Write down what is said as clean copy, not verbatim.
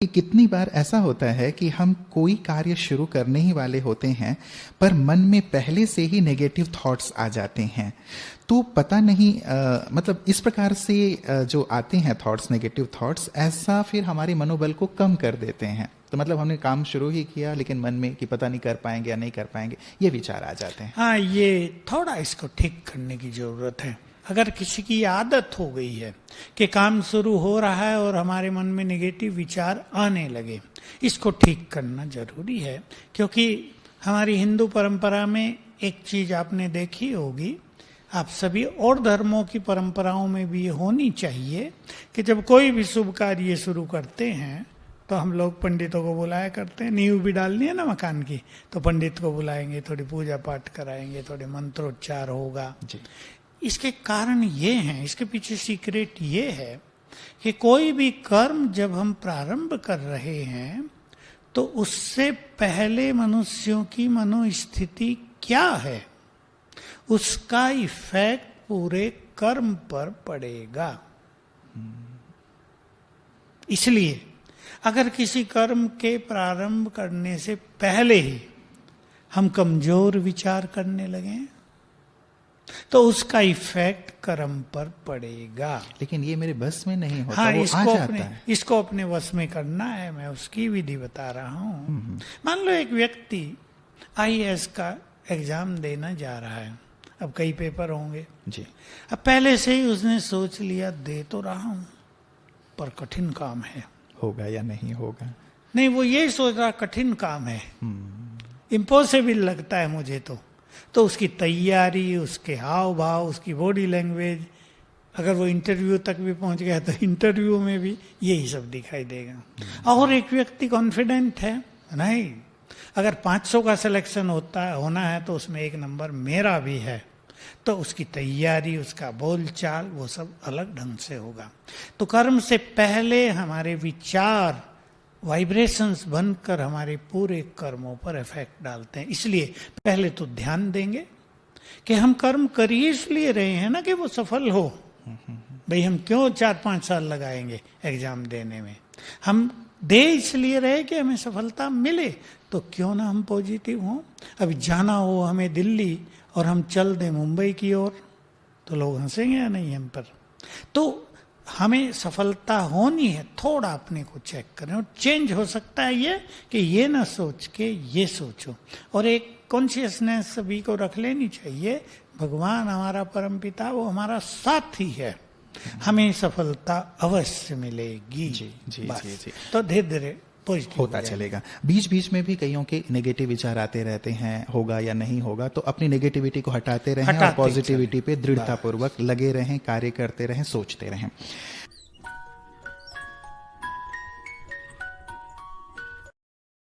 कि कितनी बार ऐसा होता है कि हम कोई कार्य शुरू करने ही वाले होते हैं, पर मन में पहले से ही नेगेटिव थॉट्स आ जाते हैं। तो पता नहीं मतलब इस प्रकार से जो आते हैं थॉट्स, नेगेटिव थॉट्स, ऐसा फिर हमारे मनोबल को कम कर देते हैं। तो मतलब हमने काम शुरू ही किया लेकिन मन में कि पता नहीं कर पाएंगे या नहीं कर पाएंगे, ये विचार आ जाते हैं। हाँ, ये थोड़ा इसको ठीक करने की जरूरत है। अगर किसी की आदत हो गई है कि काम शुरू हो रहा है और हमारे मन में नेगेटिव विचार आने लगे, इसको ठीक करना जरूरी है। क्योंकि हमारी हिंदू परंपरा में एक चीज आपने देखी होगी, आप सभी और धर्मों की परंपराओं में भी ये होनी चाहिए कि जब कोई भी शुभ कार्य शुरू करते हैं तो हम लोग पंडितों को बुलाया करते हैं। नींव भी डालनी है ना मकान की, तो पंडित को बुलाएंगे, थोड़ी पूजा पाठ कराएंगे, थोड़े मंत्रोच्चार होगा जी। इसके कारण ये हैं, इसके पीछे सीक्रेट ये है कि कोई भी कर्म जब हम प्रारंभ कर रहे हैं तो उससे पहले मनुष्यों की मनोस्थिति क्या है, उसका इफेक्ट पूरे कर्म पर पड़ेगा। इसलिए अगर किसी कर्म के प्रारंभ करने से पहले ही हम कमजोर विचार करने लगे तो उसका इफेक्ट कर्म पर पड़ेगा। लेकिन ये मेरे बस में नहीं होता। हाँ, वो इसको अपने वश में करना है। मैं उसकी विधि बता रहा हूँ। मान लो एक व्यक्ति आईएएस का एग्जाम देना जा रहा है, अब कई पेपर होंगे जी। अब पहले से ही उसने सोच लिया दे तो रहा हूं पर कठिन काम है, होगा या नहीं होगा। नहीं, वो यही सोच रहा कठिन काम है, इम्पॉसिबल लगता है मुझे तो उसकी तैयारी, उसके हाव भाव, उसकी बॉडी लैंग्वेज, अगर वो इंटरव्यू तक भी पहुंच गया तो इंटरव्यू में भी यही सब दिखाई देगा। और एक व्यक्ति कॉन्फिडेंट है, नहीं अगर 500 का सिलेक्शन होना है तो उसमें 1 नंबर मेरा भी है, तो उसकी तैयारी, उसका बोलचाल, वो सब अलग ढंग से होगा। तो कर्म से पहले हमारे विचार वाइब्रेशंस बनकर हमारे पूरे कर्मों पर इफेक्ट डालते हैं। इसलिए पहले तो ध्यान देंगे कि हम कर्म कर ही इसलिए रहे हैं ना कि वो सफल हो। भाई हम क्यों 4-5 साल लगाएंगे एग्जाम देने में, हम दे इसलिए रहे कि हमें सफलता मिले, तो क्यों ना हम पॉजिटिव हों। अभी जाना हो हमें दिल्ली और हम चल दें मुंबई की ओर तो लोग हंसेंगे या नहीं हम पर। तो हमें सफलता होनी है, थोड़ा अपने को चेक करें। और चेंज हो सकता है ये कि ये ना सोच के ये सोचो, और एक कॉन्शियसनेस सभी को रख लेनी चाहिए, भगवान हमारा परमपिता वो हमारा साथी है, हमें सफलता अवश्य मिलेगी। जी जी जी जी। तो धीरे धीरे होता चलेगा। बीच बीच में भी कईयों के नेगेटिव विचार आते रहते हैं, होगा या नहीं होगा, तो अपनी नेगेटिविटी को हटाते रहें और पॉजिटिविटी पे दृढ़तापूर्वक लगे रहें, कार्य करते रहें, सोचते रहें।